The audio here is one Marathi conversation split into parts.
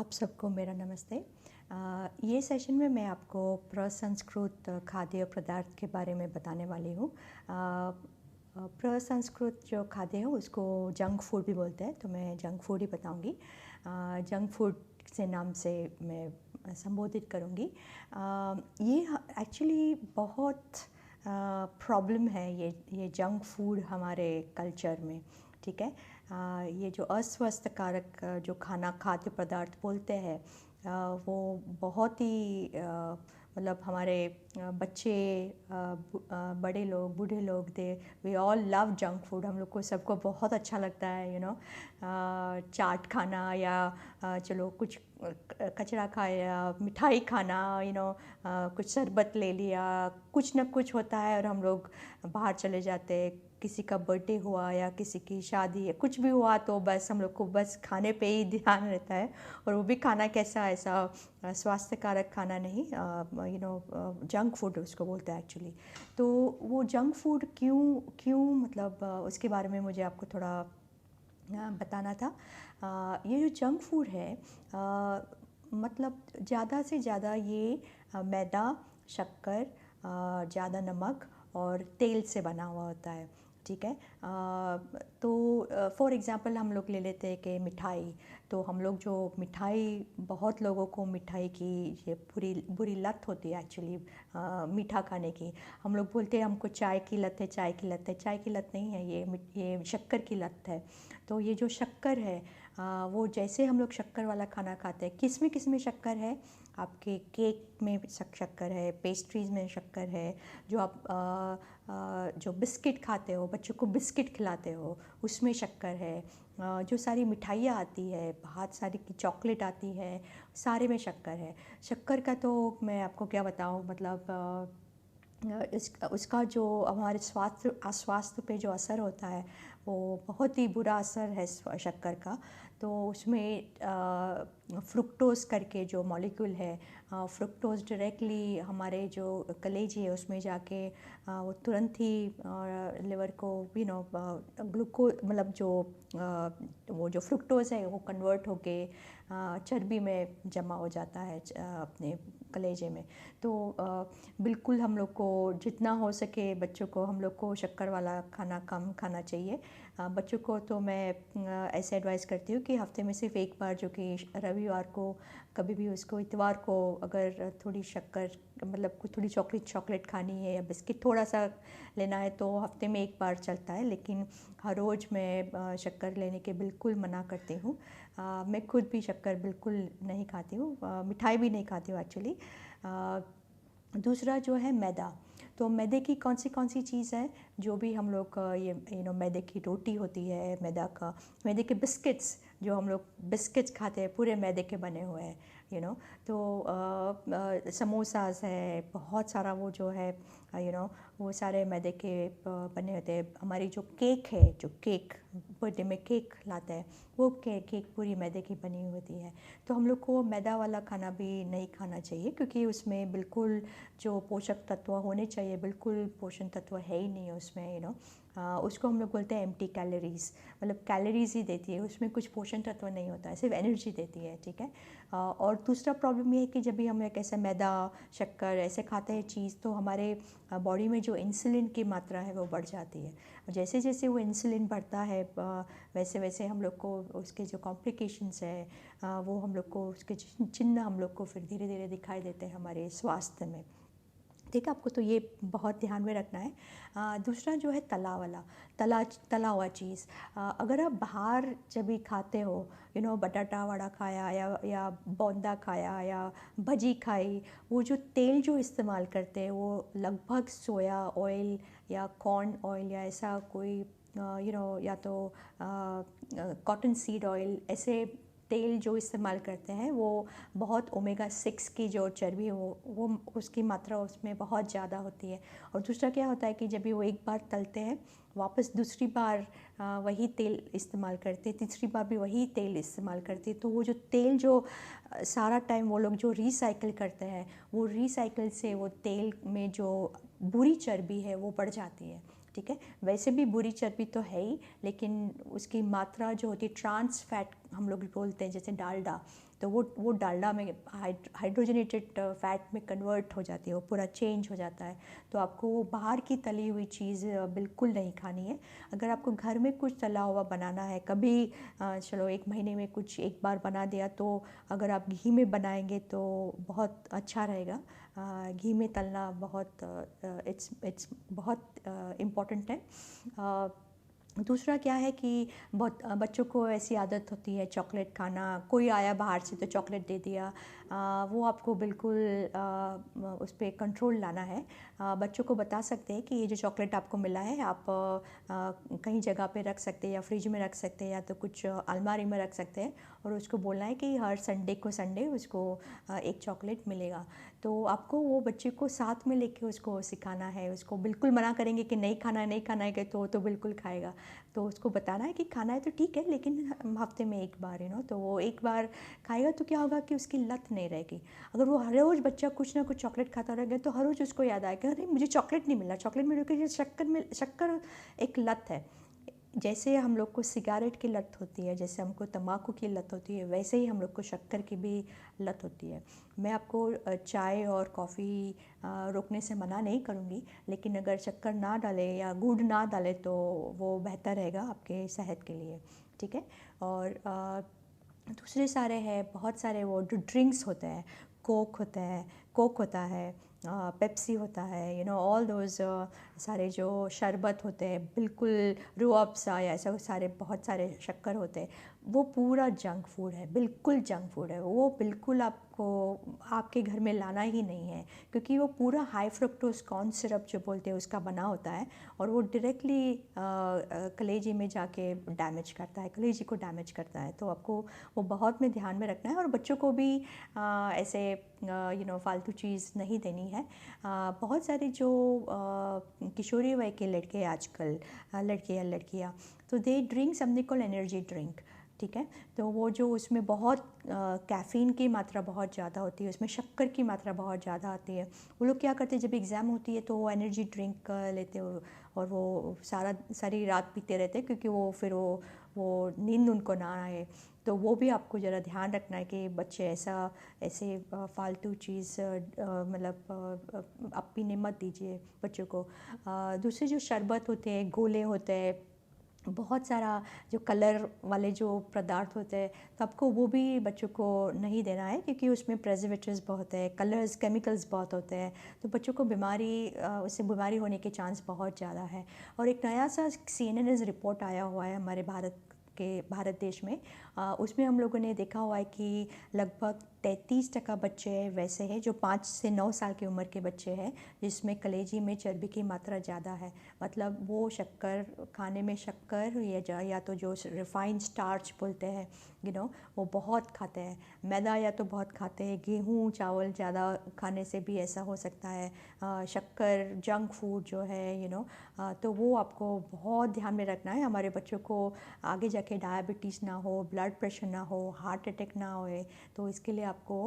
आप सबको मेरा नमस्ते। ये सेशन में मैं आपको प्रसंस्कृत खाद्य पदार्थ के बारे में बताने वाली हूँ। प्रसंस्कृत जो खाद्य है उसको जंक फूड भी बोलते हैं, तो मैं जंक फूड ही बताऊँगी। जंक फूड से नाम से मैं संबोधित करूँगी। ये एक्चुअली बहुत प्रॉब्लम है ये जंक फूड हमारे कल्चर में, ठीक है। ये जो अस्वस्थ कारक जो खाद्य पदार्थ बोलते हैं, वो बहुत ही मतलब हमारे बच्चे, बड़े लोग, बूढ़े लोग, they we all love junk food. हम लोग को सबको बहुत अच्छा लगता है, चाट खाना या चलो कुछ कचरा खाया, मिठाई खाना, कुछ शरबत ले लिया, कुछ ना कुछ होता है और हम लोग बाहर चले जाते हैं। किसी का बर्थडे हुआ या किसी की शादी या कुछ भी हुआ तो बस हम लोग को बस खाने पे ही ध्यान रहता है, और वो भी खाना कैसा, ऐसा स्वास्थ्य कारक खाना नहीं, जंक फूड उसको बोलते हैं एक्चुअली। तो वो जंक फूड क्यों मतलब उसके बारे में मुझे आपको थोड़ा बताना था। ये जो जंक फूड है, मतलब ज़्यादा से ज़्यादा ये मैदा, शक्कर, ज़्यादा नमक और तेल से बना हुआ होता है, ठीक है। तो फॉर एग्ज़ाम्पल हम लोग ले लेते हैं कि मिठाई, तो हम लोग जो मिठाई, बहुत लोगों को मिठाई की ये बुरी लत होती है एक्चुअली, मीठा खाने की। हम लोग बोलते हैं हमको चाय की लत है, चाय की लत है। चाय की लत नहीं है, ये शक्कर की लत है। तो ये जो शक्कर है, वो जैसे हम लोग शक्कर वाला खाना खाते हैं, किस में शक्कर है, आपके केक में शक्कर है, पेस्ट्रीज़ में शक्कर है, जो आप जो बिस्किट खाते हो, बच्चों को बिस्किट खिलाते हो, उसमें शक्कर है। जो सारी मिठाइयाँ आती है, बहुत सारी की चॉकलेट आती है, सारे में शक्कर है। शक्कर का तो मैं आपको क्या बताऊँ, मतलब उसका जो हमारे स्वास्थ्य पे जो असर होता है, वो बहुत ही बुरा असर है शक्कर का। तो उसमें फ्रुक्टोज करके जो मॉलिक्यूल है, फ्रुक्टोज डायरेक्टली हमारे जो कलेजी है उसमें जाके वो तुरंत ही लिवर को ग्लूकोज, मतलब जो वो जो फ्रुक्टोज है वो कन्वर्ट होके चर्बी में जमा हो जाता है अपने कलेजे में। तो बिल्कुल हम लोग को जितना हो सके, बच्चों को हम लोग को शक्कर वाला खाना कम खाना चाहिए। बच्चों को तो मैं ऐसे एडवाइस करती हूँ कि हफ्ते में सिर्फ एक बार, जो कि रविवार को, कभी भी उसको इतवार को, अगर थोड़ी शक्कर, मतलब कुछ थोड़ी चॉकलेट खानी है या बिस्किट थोड़ा सा लेना है, तो हफ्ते में एक बार चलता है। लेकिन हर रोज़ मैं शक्कर लेने के बिल्कुल मना करती हूँ। मैं खुद भी शक्कर बिल्कुल नहीं खाती हूँ, मिठाई भी नहीं खाती हूँ एक्चुअली। दूसरा जो है मैदा, तो मैदे की कौन सी चीज़ है, जो भी हम लोग ये मैदे की रोटी होती है, मैदे के बिस्किट्स, जो हम लोग बिस्किट्स खाते हैं पूरे मैदे के बने हुए हैं, तो समोसास है, बहुत सारा वो जो है, वो सारे मैदे के बने होते हैं। हमारी जो केक है, जो केक बर्थडे में केक लाते हैं, वो केक पूरी मैदे की बनी होती है। तो हम लोग को मैदा वाला खाना भी नहीं खाना चाहिए, क्योंकि उसमें बिल्कुल जो पोषक तत्व होने चाहिए, बिल्कुल पोषण तत्व है ही नहीं उसमें। उसको हम लोग बोलते हैं एम्प्टी कैलोरीज, मतलब कैलोरीज ही देती है, उसमें कुछ पोषण तत्व नहीं होता है, सिर्फ एनर्जी देती है, ठीक है। और दूसरा प्रॉब्लम ये है कि जब भी हम एक ऐसे मैदा, शक्कर ऐसे खाते हैं चीज़, तो हमारे बॉडी में जो इंसुलिन की मात्रा है वो बढ़ जाती है। जैसे जैसे वो इंसुलिन बढ़ता है, वैसे वैसे हम लोग को उसके जो कॉम्प्लिकेशंस है, वो हम लोग को उसके चिन्ह हम लोग को फिर धीरे धीरे दिखाई देते हैं हमारे स्वास्थ्य में, ठीक है। आपको तो ये बहुत ध्यान में रखना है। दूसरा जो है तला हुआ चीज़, अगर आप बाहर जब भी खाते हो, बटाटा वड़ा खाया या बोंदा खाया या भजी खाई, वो जो तेल जो इस्तेमाल करते हैं, वो लगभग सोया ऑयल या कॉर्न ऑयल या ऐसा कोई या तो कॉटन सीड ऑयल, ऐसे तेल जो इस्तेमाल करते हैं, वो बहुत ओमेगा 6 की जो चर्बी है, वो उसकी मात्रा उसमें बहुत ज़्यादा होती है। और दूसरा क्या होता है कि जब भी वो एक बार तलते हैं, वापस दूसरी बार वही तेल इस्तेमाल करते हैं, तीसरी बार भी वही तेल इस्तेमाल करते हैं, तो वो जो तेल जो सारा टाइम वो लोग जो रिसाइकिल करते हैं, वो रिसाइकिल से वो तेल में जो बुरी चर्बी है वो बढ़ जाती है, ठीक है। वैसे भी बुरी चर्बी तो है ही, लेकिन उसकी मात्रा जो होती है, ट्रांस फैट हम लोग बोलते हैं जैसे डालडा, तो वो डालडा में हाइड्रोजनेटेड फैट में कन्वर्ट हो जाती है, वो पूरा चेंज हो जाता है। तो आपको वो बाहर की तली हुई चीज़ बिल्कुल नहीं खानी है। अगर आपको घर में कुछ तला हुआ बनाना है, कभी चलो 1 महीने में कुछ एक बार बना दिया, तो अगर आप घी में बनाएंगे तो बहुत अच्छा रहेगा। घी में तलना बहुत इट्स बहुत इम्पॉर्टेंट है। दूसरा क्या है कि बहुत बच्चों को ऐसी आदत होती है चॉकलेट खाना, कोई आया बाहर से तो चॉकलेट दे दिया, वो आपको बिल्कुल उस पर कंट्रोल लाना है। बच्चों को बता सकते हैं कि ये जो चॉकलेट आपको मिला है आप कहीं जगह पे रख सकते हैं, या फ्रिज में रख सकते हैं, या तो कुछ अलमारी में रख सकते हैं, और उसको बोलना है कि हर संडे उसको एक चॉकलेट मिलेगा। तो आपको वो बच्चे को साथ में लेके उसको सिखाना है। उसको बिल्कुल मना करेंगे कि नहीं खाना है, नहीं खाना है, तो बिल्कुल खाएगा। तो उसको बताना है कि खाना है तो ठीक है, लेकिन हफ्ते में एक बार तो वो एक बार खाएगा तो क्या होगा कि उसकी लत नहीं रहेगी। अगर वो हर रोज़ बच्चा कुछ ना कुछ चॉकलेट खाता रहेगा तो हर रोज़ उसको याद आएगा, अरे मुझे चॉकलेट नहीं मिला, चॉकलेट मिल रही है, शक्कर एक लत है। जैसे हम लोग को सिगारेट की लत होती है, जैसे हमको तंबाकू की लत होती है, वैसे ही हम लोग को शक्कर की भी लत होती है। मैं आपको चाय और कॉफ़ी रोकने से मना नहीं करूँगी, लेकिन अगर शक्कर ना डालें या गुड़ ना डालें तो वो बेहतर रहेगा आपके सेहत के लिए, ठीक है। और दूसरे सारे हैं, बहुत सारे वो जो ड्रिंक्स होते हैं, कोक होता है, पेप्सी होता है, ऑल दोज सारे जो शरबत होते हैं, बिल्कुल रूह अफ़ज़ा या ऐसा सारे बहुत सारे शक्कर होते हैं, वो पूरा जंक फूड है, बिल्कुल जंक फूड है। वो बिल्कुल आपको आपके घर में लाना ही नहीं है, क्योंकि वो पूरा हाई फ्रक्टोज कॉर्न सिरप जो बोलते हैं उसका बना होता है, और वो डायरेक्टली कलेजी में जाके डैमेज करता है, कलेजी को डैमेज करता है। तो आपको वो बहुत में ध्यान में रखना है, और बच्चों को भी ऐसे फालतू चीज़ नहीं देनी है। बहुत सारे जो किशोरी वय के लड़के आजकल, लड़के या लड़कियाँ, तो they drink something called energy drink, ठीक है। तो वो जो उसमें बहुत कैफ़ीन की मात्रा बहुत ज़्यादा होती है, उसमें शक्कर की मात्रा बहुत ज़्यादा आती है। वो लोग क्या करते हैं, जब एग्ज़ाम होती है तो वो एनर्जी ड्रिंक लेते हैं, और वो सारी रात पीते रहते हैं, क्योंकि वो फिर वो नींद उनको ना आए। तो वो भी आपको ज़रा ध्यान रखना है कि बच्चे ऐसे फालतू चीज़ मतलब आप पीने मत दीजिए बच्चों को। दूसरे जो शरबत होते हैं, गोले होते हैं, बहुत सारा जो कलर वाले जो पदार्थ होते हैं, तो आपको वो भी बच्चों को नहीं देना है, क्योंकि उसमें प्रिजर्वेटिव्स बहुत है, कलर्स, केमिकल्स बहुत होते हैं, तो बच्चों को उससे बीमारी होने के चांस बहुत ज़्यादा है। और एक नया सा CNN रिपोर्ट आया हुआ है हमारे भारत देश में, उसमें हम लोगों ने देखा हुआ है कि लगभग 33% बच्चे वैसे हैं जो 5 से 9 साल की उम्र के बच्चे हैं, जिसमें कलेजी में चर्बी की मात्रा ज़्यादा है। मतलब वो शक्कर खाने में, शक्कर या तो जो रिफाइंड स्टार्च बोलते हैं, वो बहुत खाते हैं। मैदा या तो बहुत खाते हैं, गेहूँ चावल ज़्यादा खाने से भी ऐसा हो सकता है। शक्कर, जंक फूड जो है तो वो आपको बहुत ध्यान में रखना है। हमारे बच्चों को आगे जाके डायबिटीज़ ना हो, ब्लड प्रेशर ना हो, हार्ट अटैक ना होए, तो इसके लिए आपको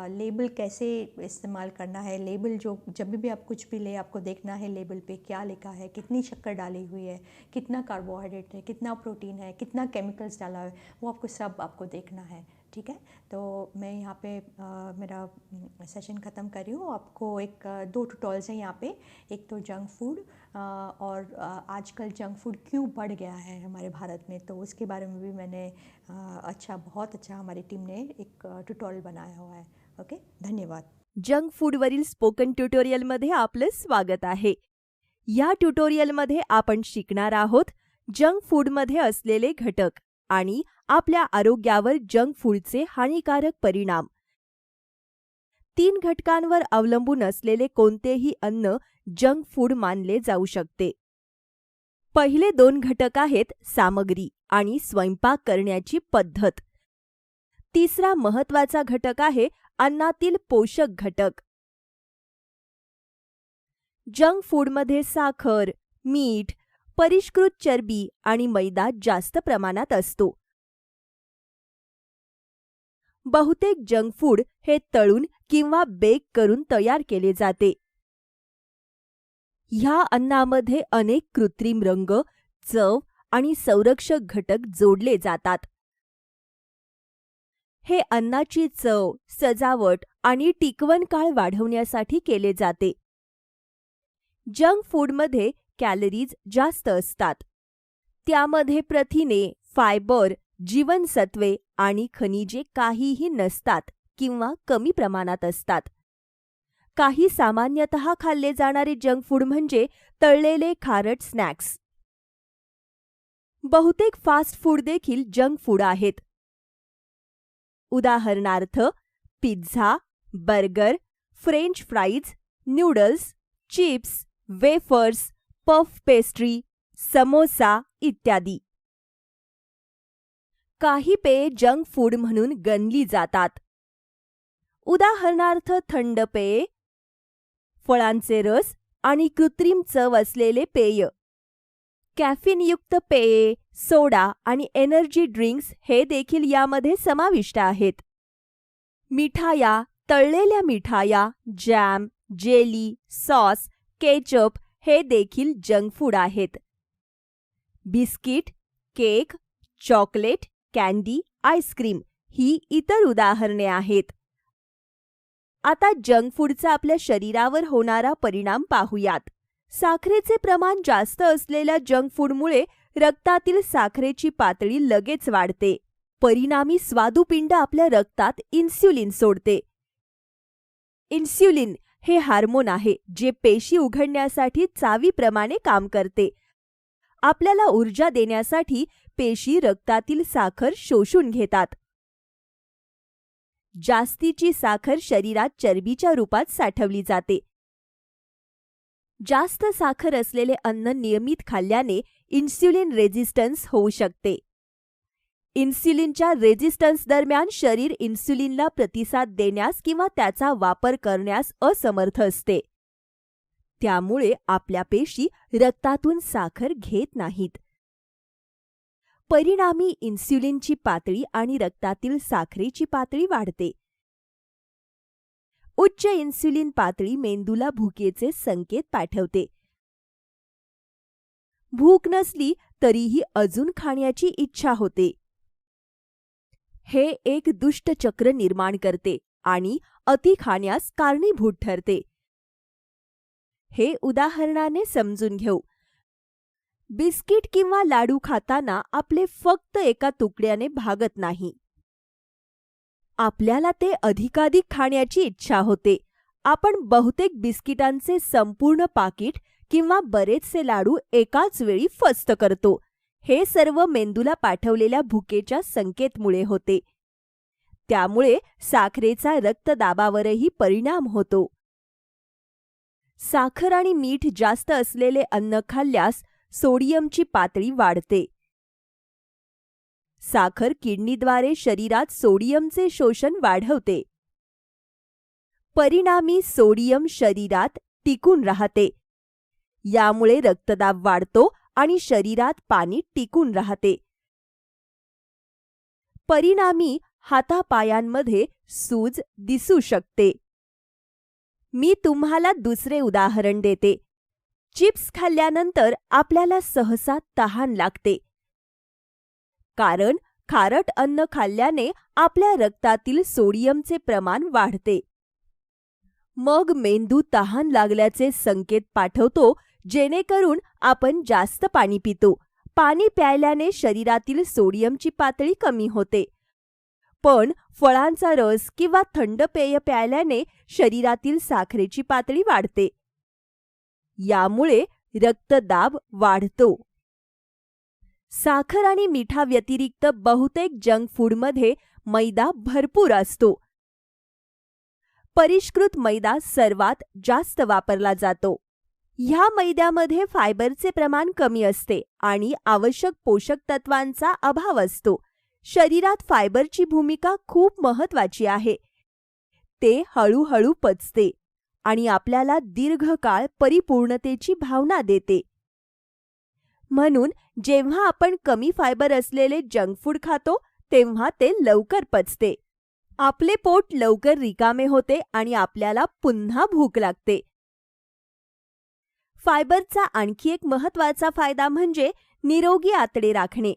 लेबल कैसे इस्तेमाल करना है। लेबल जो जब भी आप कुछ भी ले, आपको देखना है लेबल पे क्या लिखा है, कितनी शक्कर डाली हुई है, कितना कार्बोहाइड्रेट है, कितना प्रोटीन है, कितना केमिकल्स डाला है, वो आपको देखना है, ठीक है। तो मैं यहाँ पे मेरा सेशन ख़त्म कर रही हूँ। आपको 2 ट्यूटोरियल्स हैं यहाँ पे। एक तो जंक फूड, और आजकल जंक फूड क्यों बढ़ गया है हमारे भारत में, तो उसके बारे में भी मैंने बहुत अच्छा हमारी टीम ने एक ट्यूटोरियल बनाया हुआ है। ओके, धन्यवाद। जंक फूडवरील स्पोकन ट्युटोरियलमध्ये आपलं स्वागत आहे. या ट्युटोरियलमध्ये आपण शिकणार आहोत जंक फूडमध्ये असलेले घटक आणि आपल्या आरोग्यावर जंक फूडचे हानिकारक परिणाम. 3 घटकांवर अवलंबून असलेले कोणतेही अन्न जंक फूड मानले जाऊ शकते. पहिले 2 घटक आहेत सामग्री आणि स्वयंपाक करण्याची पद्धत. तिसरा महत्त्वाचा घटक आहे अन्नातील पोषक घटक. जंक फूडमध्ये साखर, मीठ, परिष्कृत चरबी आणि मैदा जास्त प्रमाणात असतो. बहुतेक जंक फूड हे तळून किंवा बेक करून तयार केले जाते. ह्या अन्नामध्ये अनेक कृत्रिम रंग, चव आणि संरक्षक घटक जोडले जातात. हे अन्नाची चव, सजावट आणि टिकवण काळ वाढवण्यासाठी केले जाते. जंक फूडमध्ये कॅलरीज जास्त असतात. त्यामध्ये प्रथिने, फायबर, जीवनसत्वे आणि खनिजे काहीही नसतात किंवा कमी प्रमाणात असतात. काही सामान्यतः खाल्ले जाणारे जंक फूड म्हणजे तळलेले खारट स्नॅक्स. बहुतेक फास्ट फूड देखील जंक फूड आहेत. उदाहरणार्थ pizza, burger, French fries, noodles, chips, wafers, puff pastry, samosa इत्यादी. काही पेये जंक फूड म्हणून गणली जातात. उदाहरणार्थ थंड पेये, फळांचे रस आणि कृत्रिम चव असलेले पेय. कॅफीनयुक्त पेये, सोडा आणि एनर्जी ड्रिंक्स हे देखील यामध्ये समाविष्ट आहेत. मिठाया, तळलेल्या मिठाया, जॅम, जेली, सॉस, केचप हे देखील जंक फूड आहेत. Biscuit, cake, chocolate, candy, ice cream ही इतर उदाहरणे आहेत. आता जंक फूडचा आपल्या शरीरावर होणारा परिणाम पाहूयात. साखरेचे प्रमाण जास्त असलेल्या जंक फूडमुळे रक्तातील साखरेची पातळी लगेच वाढते. परिणामी स्वादुपिंड आपल्या रक्तात इन्स्युलिन सोडते. इन्स्युलिन हे हार्मोन आहे जे पेशी उघडण्यासाठी चावीप्रमाणे काम करते. आपल्याला ऊर्जा देण्यासाठी पेशी रक्तातील साखर शोषून घेतात. जास्तीची साखर शरीरात चरबीच्या रूपात साठवली जाते. जास्त साखर असलेले अन्न नियमित खाल्ल्याने इन्स्युलिन रेझिस्टन्स होऊ शकते. इन्स्युलिनच्या रेझिस्टन्स दरम्यान शरीर इन्स्युलिनला प्रतिसाद देण्यास किंवा त्याचा वापर करण्यास असमर्थ असते. त्यामुळे आपल्या पेशी रक्तातून साखर घेत नाहीत. परिणामी इन्स्युलिनची पातळी आणि रक्तातील साखरेची पातळी वाढते. उच्च इन्स्युलिन पातळी मेंदूला भुकेचे संकेत पाठवते. भूक नसली तरीही खाण्याची इच्छा होते. हे एक दुष्ट चक्र निर्माण करते आणि अति खाण्यास कारणीभूत ठरते. हे उदाहरणाने समजून घेऊ. बिस्किट किंवा लाडू खाताना आपले फक्त एका तुकड्याने भागत नाही. आपल्याला ते अधिकाधिक खाण्याची इच्छा होते. आपण बहुतेक बिस्किटांचे संपूर्ण पाकिट किंवा बरेचसे लाडू एकाच वेळी फस्त करतो. हे सर्व मेंदूला पाठवलेल्या भुकेच्या संकेतमुळे होते. त्यामुळे साखरेचा रक्तदाबावरही परिणाम होतो. साखर आणि मीठ जास्त असलेले अन्न खाल्ल्यास सोडियमची पातळी वाढते. साखर किडनीद्वारे शरीरात सोडियमचे शोषण वाढवते. परिणामी सोडियम शरीरात टिकून राहते. यामुळे रक्तदाब वाढतो आणि शरीरात पाणी टिकून राहते. परिणामी हातापायांमध्ये सूज दिसू शकते. मी तुम्हाला दुसरे उदाहरण देते. चिप्स खाल्ल्यानंतर आपल्याला सहसा तहान लागते. कारण खारट अन्न खाल्ल्याने आपल्या रक्तातील सोडियमचे प्रमाण वाढते. मग मेंदू तहान लागल्याचे संकेत पाठवतो, जेणेकरून आपण जास्त पाणी पितो. पाणी प्यायल्याने शरीरातील सोडियमची पातळी कमी होते. पण फळांचा रस किंवा थंड पेय प्यायल्याने शरीरातील साखरेची पातळी वाढते. यामुळे रक्तदाब वाढतो. साखर आणि मिठाव्यतिरिक्त बहुतेक जंक फूडमध्ये मैदा भरपूर असतो. परिष्कृत मैदा सर्वात जास्त वापरला जातो. ह्या मैद्यामध्ये फायबरचे प्रमाण कमी असते आणि आवश्यक पोषक तत्वांचा अभाव असतो. शरीरात फायबरची भूमिका खूप महत्त्वाची आहे. ते हळूहळू पचते आणि आपल्याला दीर्घकाळ परिपूर्णतेची भावना देते. म्हणून जेव्हा आपण कमी फायबर असलेले जंक फूड खातो तेव्हा ते लवकर पचते. आपले पोट लवकर रिकामे होते आणि आपल्याला पुन्हा भूक लागते. फायबरचा आणखी एक महत्त्वाचा फायदा म्हणजे निरोगी आतडे राखणे.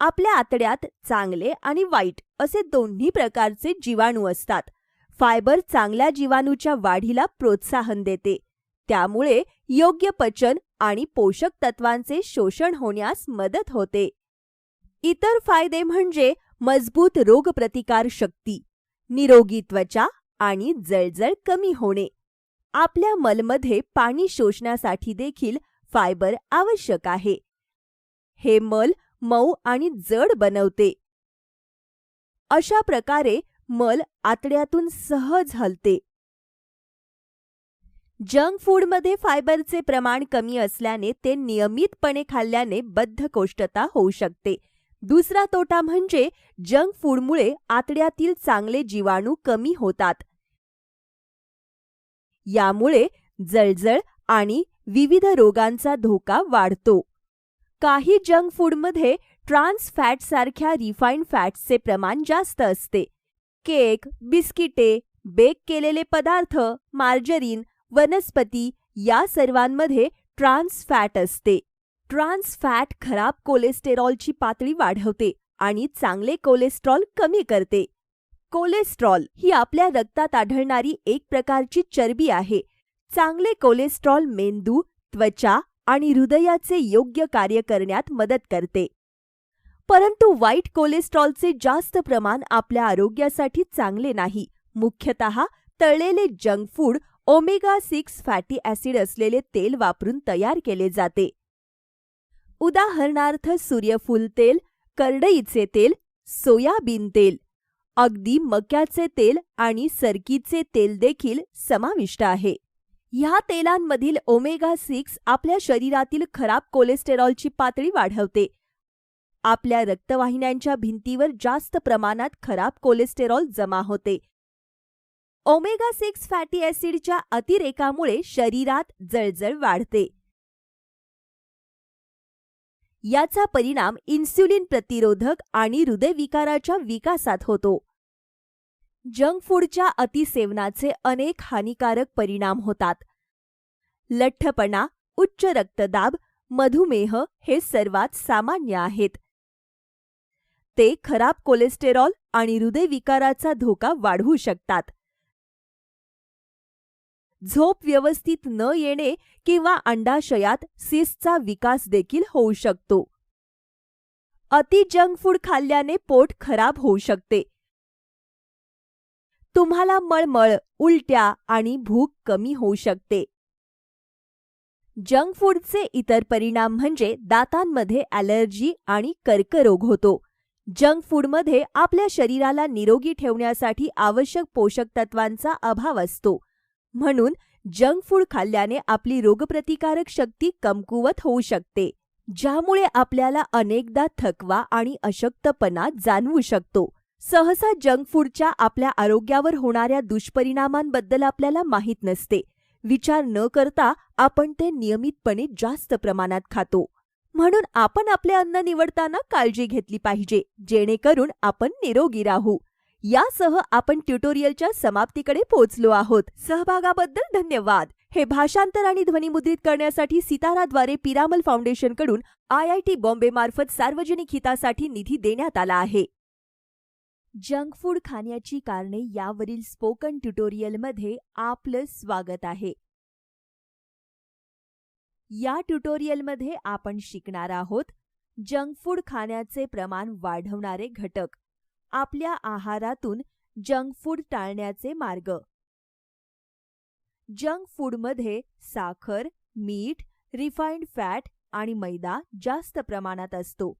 आपल्या आतड्यात चांगले आणि वाईट असे दोन्ही प्रकारचे जीवाणू असतात. फायबर चांगल्या जीवाणूच्या वाढीला प्रोत्साहन देते. त्यामुळे योग्य पचन आणि पोषक तत्वांचे शोषण होण्यास मदत होते. इतर फायदे म्हणजे मजबूत रोगप्रतिकार शक्ती, निरोगी त्वचा आणि जळजळ कमी होणे. आपल्या मलमध्ये पाणी शोषण्यासाठी देखील फायबर आवश्यक आहे. हे मल मऊ आणि जड बनवते. अशा प्रकारे मल आतड्यातून सहज हलते. जंक फूडमध्ये फायबरचे प्रमाण कमी असल्याने ते नियमितपणे खाल्ल्याने बद्धकोष्ठता होऊ शकते. दुसरा तोटा म्हणजे जंक फूडमुळे आतड्यातील चांगले जीवाणू कमी होतात. यामुळे जळजळ आणि विविध रोगांचा धोका वाढतो. काही जंक फूडमध्ये ट्रान्स फॅटसारख्या रिफाईंड फॅट्सचे प्रमाण जास्त असते. केक, बिस्किटे, बेक केलेले पदार्थ, मार्जरीन, वनस्पती या सर्वांमध्ये ट्रान्स फॅट असते. ट्रान्स फॅट खराब कोलेस्टेरॉलची पातळी वाढवते आणि चांगले कोलेस्ट्रॉल कमी करते. कोलेस्ट्रॉल ही आपल्या रक्तात आढळणारी एक प्रकारची चरबी आहे. चांगले कोलेस्ट्रॉल मेंदू, त्वचा आणि हृदयाचे योग्य कार्य करण्यात मदत करते. परंतु वाईट कोलेस्ट्रॉलचे जास्त प्रमाण आपल्या आरोग्यासाठी चांगले नाही. मुख्यतः तळलेले junk food omega 6 fatty acid असलेले तेल वापरून तयार केले जाते. उदाहरणार्थ सूर्यफूल तेल, करडईचे तेल, सोयाबीन तेल, अगदी मक्याचे तेल आणि सरकीचे तेल देखील समाविष्ट आहे. ह्या तेलांमधील ओमेगा 6 आपल्या शरीरातील खराब कोलेस्टेरॉलची पातळी वाढवते. आपल्या रक्तवाहिन्यांच्या भिंतीवर जास्त प्रमाणात खराब कोलेस्टेरॉल जमा होते. ओमेगा 6 फॅटी ॲसिडच्या अतिरेकामुळे शरीरात जळजळ वाढते. याचा परिणाम इन्सुलिन प्रतिरोधक आणि हृदयविकाराच्या विकासात होतो. जंक फूडच्या अतिसेवनाचे अनेक हानिकारक परिणाम होतात. लठ्ठपणा, उच्च रक्तदाब, मधुमेह हे सर्वात सामान्य आहेत. ते खराब कोलेस्टेरॉल आणि हृदयविकाराचा धोका वाढवू शकतात. झोप व्यवस्थित न येणे किंवा अंडाशयात सिस्टचा विकास देखील होऊ शकतो. अति जंक फूड खाल्ल्याने पोट खराब होऊ शकते. तुम्हाला मळमळ, उलट्या आणि भूक कमी होऊ शकते. जंक फूडचे इतर परिणाम म्हणजे दातांमध्ये ॲलर्जी आणि कर्करोग होतो. जंक फूडमध्ये आपल्या शरीराला निरोगी ठेवण्यासाठी आवश्यक पोषक तत्वांचा अभाव असतो. म्हणून जंक फूड खाल्ल्याने आपली रोगप्रतिकारक शक्ती कमकुवत होऊ शकते, ज्यामुळे आपल्याला अनेकदा थकवा आणि अशक्तपणा जाणवू शकतो. सहसा जंक फूडच्या आपल्या आरोग्यावर होणाऱ्या दुष्परिणामांबद्दल आपल्याला माहीत नसते. विचार न करता आपण ते नियमितपणे जास्त प्रमाणात खातो. म्हणून आपण आपले अन्न निवडताना काळजी घेतली पाहिजे, जेणेकरून आपण निरोगी राहू. यासह आपण ट्युटोरियलच्या समाप्तीकडे पोहोचलो आहोत. सहभागाबद्दल धन्यवाद. हे भाषांतर आणि ध्वनिमुद्रित करण्यासाठी सिताराद्वारे पिरामल फाउंडेशनकडून IIT बॉम्बे मार्फत सार्वजनिक हितासाठी निधी देण्यात आला आहे. जंक फूड खाण्याची कारणे यावरील स्पोकन ट्युटोरियलमध्ये आपलं स्वागत आहे. या ट्युटोरियलमध्ये आपण शिकणार आहोत जंक फूड खाण्याचे प्रमाण वाढवणारे घटक, आपल्या आहारातून जंक फूड टाळण्याचे मार्ग. जंक फूडमध्ये साखर, मीठ, रिफाइंड फॅट आणि मैदा जास्त प्रमाणात असतो.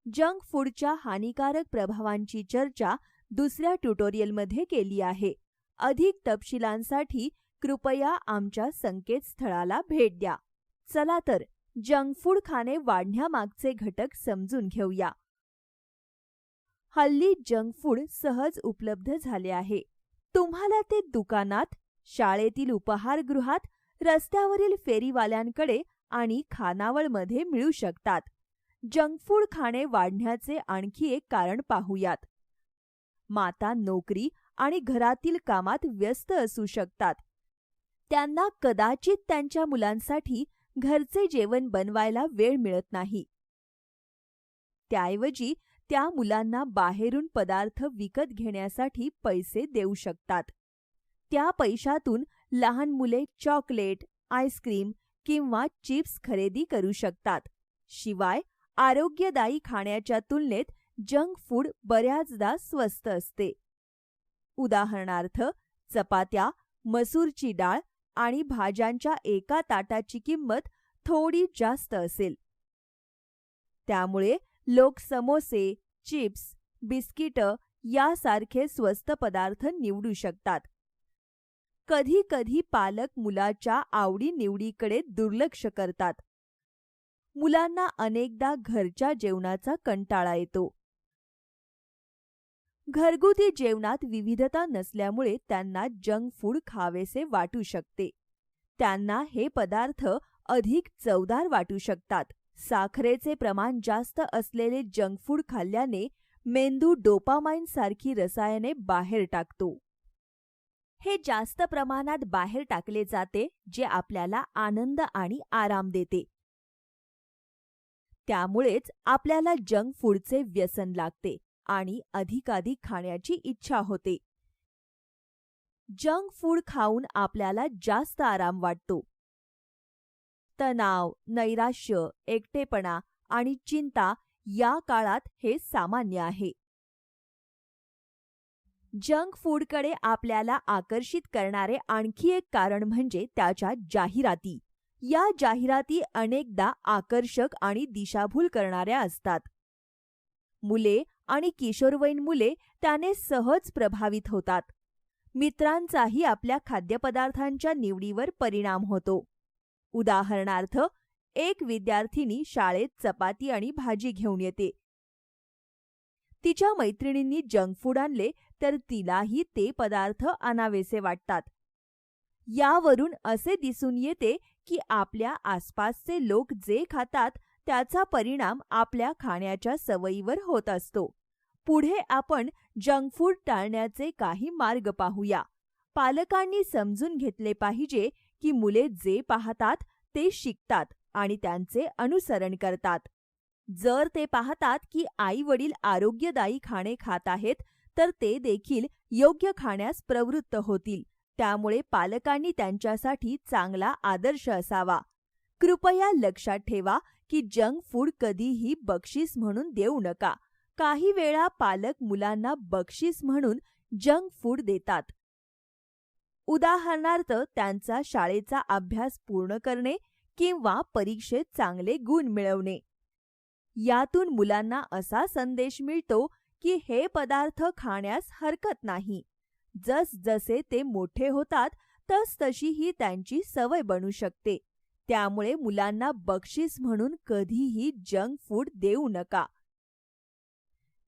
जंक फूडच्या हानिकारक प्रभावांची चर्चा दुसऱ्या ट्युटोरियलमध्ये केली आहे. अधिक तपशिलांसाठी कृपया आमच्या संकेतस्थळाला भेट द्या. चला तर जंक फूड खाणे वाढण्यामागचे घटक समजून घेऊया. हल्ली जंक फूड सहज उपलब्ध झाले आहे. तुम्हाला ते दुकानात, शाळेतील उपहारगृहात, रस्त्यावरील फेरीवाल्यांकडे आणि खानावळमध्ये मिळू शकतात. जंक फूड खाणे वाढण्याचे आणखी एक कारण पाहूयात. माता नोकरी आणि घरातील कामात व्यस्त असू शकतात. त्यांना कदाचित त्यांच्या मुलांसाठी घरचे जेवण बनवायला वेळ मिळत नाही. त्याऐवजी त्या मुलांना बाहेरून पदार्थ विकत घेण्यासाठी पैसे देऊ शकतात. त्या पैशातून लहान मुले चॉकलेट, आईस्क्रीम किंवा चिप्स खरेदी करू शकतात. शिवाय आरोग्यदायी खाण्याच्या तुलनेत जंक फूड बऱ्याचदा स्वस्त असते. उदाहरणार्थ, चपात्या, मसूरची डाळ आणि भाज्यांच्या एका ताटाची किंमत थोडी जास्त असेल. त्यामुळे लोक समोसे, चिप्स, बिस्किटं यासारखे स्वस्त पदार्थ निवडू शकतात. कधी कधी पालक मुलाच्या आवडीनिवडीकडे दुर्लक्ष करतात. मुलांना अनेकदा घरच्या जेवणाचा कंटाळा येतो. घरगुती जेवणात विविधता नसल्यामुळे त्यांना जंक फूड खावेसे वाटू शकते. त्यांना हे पदार्थ अधिक चवदार वाटू शकतात. साखरेचे प्रमाण जास्त असलेले जंक फूड खाल्ल्याने मेंदू डोपामाइन सारखी रसायने बाहेर टाकतो. हे जास्त प्रमाणात बाहेर टाकले जाते, जे आपल्याला आनंद आणि आराम देते. त्यामुळेच आपल्याला जंक फूडचे व्यसन लागते आणि अधिकाधिक खाण्याची इच्छा होते. जंक फूड खाऊन आपल्याला जास्त आराम वाटतो. तणाव, नैराश्य, एकटेपणा आणि चिंता या काळात हे सामान्य आहे. जंक फूडकडे आपल्याला आकर्षित करणारे आणखी एक कारण म्हणजे त्याच्या जाहिराती. या जाहिराती अनेकदा आकर्षक आणि दिशाभूल करणाऱ्या असतात. मुले आणि किशोरवयीन मुले त्याने सहज प्रभावित होतात. मित्रांचाही आपल्या खाद्यपदार्थांच्या निवडीवर परिणाम होतो. उदाहरणार्थ, एक विद्यार्थिनी शाळेत चपाती आणि भाजी घेऊन येते. तिच्या मैत्रिणींनी जंक फूड आणले तर तिलाही ते पदार्थ आणावेसे वाटतात. यावरून असे दिसून येते की आपल्या आसपासचे लोक जे खातात त्याचा परिणाम आपल्या खाण्याच्या सवयीवर होत असतो. पुढे आपण जंक फूड टाळण्याचे काही मार्ग पाहूया. पालकांनी समजून घेतले पाहिजे की मुले जे पाहतात ते शिकतात आणि त्यांचे अनुसरण करतात. जर ते पाहतात की आई-वडील आरोग्यदायी खाणे खात आहेत, तर ते देखील योग्य खाण्यास प्रवृत्त होतील. त्यामुळे पालकांनी त्यांच्यासाठी चांगला आदर्श असावा. कृपया लक्षात ठेवा की जंक फूड कधीही बक्षीस म्हणून देऊ नका. काही वेळा पालक मुलांना बक्षीस म्हणून जंक फूड देतात. उदाहरणार्थ, त्यांचा शाळेचा अभ्यास पूर्ण करणे किंवा परीक्षेत चांगले गुण मिळवणे. यातून मुलांना असा संदेश मिळतो की हे पदार्थ खाण्यास हरकत नाही. जसजसे ते मोठे होतात तसतशी ही त्यांची सवय बनू शकते. त्यामुळे मुलांना बक्षीस म्हणून कधीही जंक फूड देऊ नका.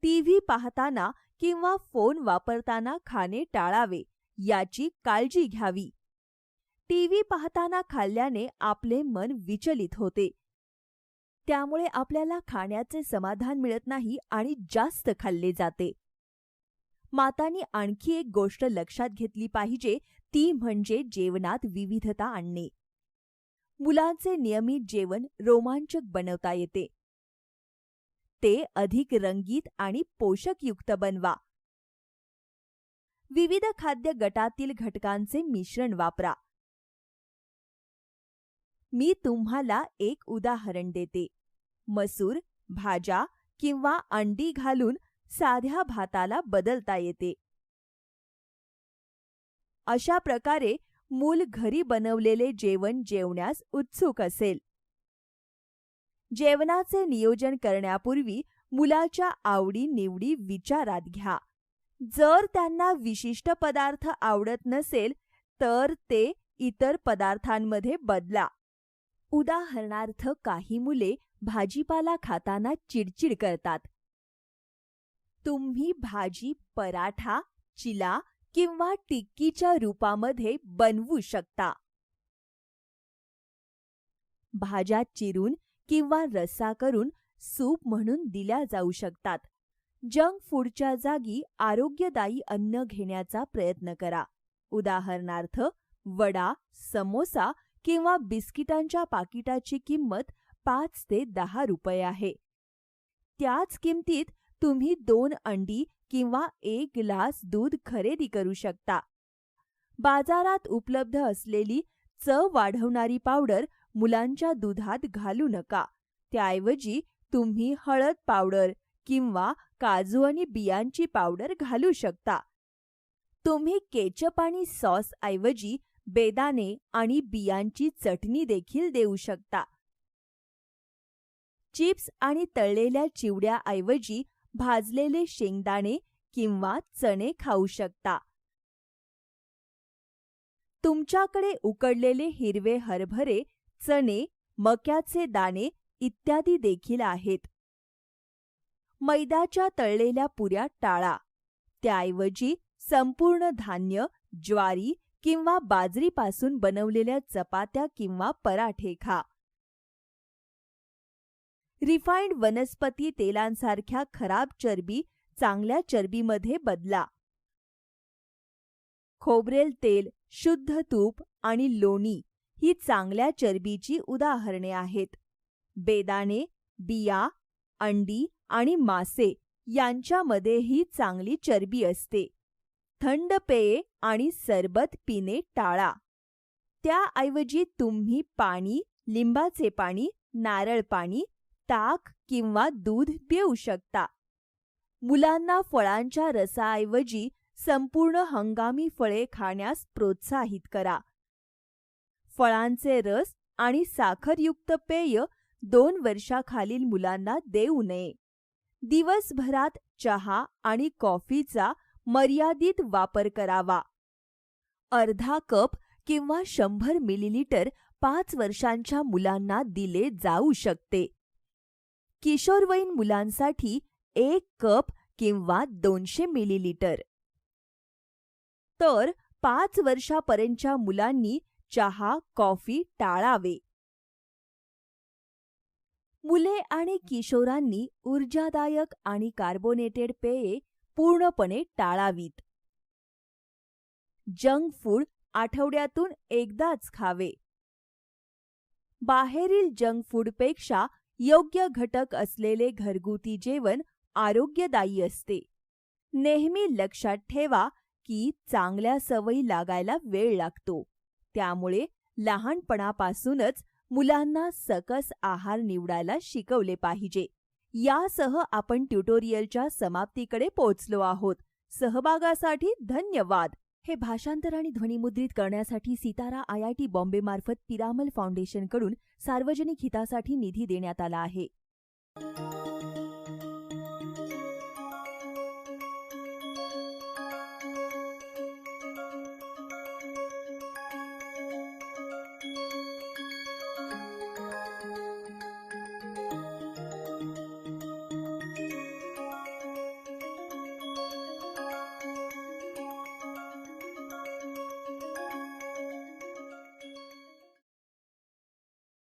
टीव्ही पाहताना किंवा फोन वापरताना खाणे टाळावे याची काळजी घ्यावी. टीव्ही पाहताना खाल्ल्याने आपले मन विचलित होते. त्यामुळे आपल्याला खाण्याचे समाधान मिळत नाही आणि जास्त खाल्ले जाते. मातांनी आणखी एक गोष्ट लक्षात घेतली पाहिजे, ती म्हणजे जेवणात विविधता आणणे. मुलांचे नियमित जेवण रोमांचक बनवता येते. ते अधिक रंगीत आणि पोषकयुक्त बनवा. विविध खाद्य गटातील घटकांचे मिश्रण वापरा. मी तुम्हाला एक उदाहरण देते. मसूर, भाज्या किंवा अंडी घालून साध्या भाताला बदलता येते. अशा प्रकारे मूल घरी बनवलेले जेवण जेवण्यास उत्सुक असेल. जेवणाचे नियोजन करण्यापूर्वी मुलाच्या आवडी-निवडी विचारात घ्या. जर त्यांना विशिष्ट पदार्थ आवडत नसेल तर ते इतर पदार्थांमध्ये बदला. उदाहरणार्थ, काही मुले भाजीपाला खाताना चिडचिड करतात. तुम्ही भाजी पराठा, चिला किंवा टिक्कीच्या रूपामध्ये बनवू शकता. भाज्या चिरून किंवा रस्सा करून सूप म्हणून दिल्या जाऊ शकतात. जंक फूडच्या जागी आरोग्यदायी अन्न घेण्याचा प्रयत्न करा. उदाहरणार्थ, वडा, समोसा किंवा बिस्किटांच्या पाकिटाची किंमत 5 ते 10 रुपये आहे. त्याच किमतीत तुम्ही 2 अंडी किंवा 1 ग्लास दूध खरेदी करू शकता. बाजारात उपलब्ध असलेली चव वाढवणारी पावडर मुलांच्या दुधात घालू नका. त्याऐवजी तुम्ही हळद पावडर किंवा काजू आणि बियांची पावडर घालू शकता. तुम्ही केचप आणि सॉस ऐवजी बेदाणे आणि बियांची चटणी देखील देऊ शकता. चिप्स आणि तळलेल्या चिवड्याऐवजी भाजलेले शेंगदाणे किंवा चणे खाऊ शकता. तुमच्याकडे उकडलेले हिरवे हरभरे, चणे, मक्याचे दाणे इत्यादी देखील आहेत. मैद्याच्या तळलेल्या पुऱ्या टाळा. त्याऐवजी संपूर्ण धान्य, ज्वारी किंवा बाजरीपासून बनवलेल्या चपात्या किंवा पराठे खा. रिफाइंड वनस्पती तेलांसारख्या खराब चरबी चांगल्या चरबीमध्ये बदला. खोबरेल तेल, शुद्ध तूप आणि लोणी ही चांगल्या चरबीची उदाहरणे आहेत. बेदाणे, बिया, अंडी आणि मासे यांच्यामध्येही चांगली चरबी असते. थंड पेये आणि सरबत पिणे टाळा. त्याऐवजी तुम्ही पाणी, लिंबाचे पाणी, नारळ पाणी, ताक किंवा दूध पिऊ शकता. मुलांना फळांच्या रसाऐवजी संपूर्ण हंगामी फळे खाण्यास प्रोत्साहित करा. फळांचे रस आणि साखरयुक्त पेय 2 वर्षाखालील मुलांना देऊ नये. दिवसभरात चहा आणि कॉफीचा मर्यादित वापर करावा. अर्धा कप किंवा 100 मिलीलिटर 5 वर्षांच्या मुलांना दिले जाऊ शकते. किशोरवयीन मुलांसाठी 1 कप किंवा 200 मिलीलिटर. तर 5 वर्षापर्यंतच्या मुलांनी चहा, कॉफी टाळावे. मुले आणि किशोरांनी ऊर्जादायक आणि कार्बोनेटेड पेये पूर्णपणे टाळावीत. जंक फूड आठवड्यातून एकदाच खावे. बाहेरील जंक फूडपेक्षा योग्य घटक असलेले घरगुती जेवण आरोग्यदायी असते. नेहमी लक्षात ठेवा की चांगल्या सवयी लागायला वेळ लागतो. त्यामुळे लहानपणापासूनच मुलांना सकस आहार निवडायला शिकवले पाहिजे. यासह आपण ट्युटोरियलच्या समाप्तीकडे पोहोचलो आहोत. सहभागासाठी धन्यवाद. हे भाषांतर आणि ध्वनिमुद्रित करण्यासाठी सितारा IIT बॉम्बे मार्फत पिरामल फाउंडेशनकडून सार्वजनिक हितासाठी निधी देण्यात आला आहे.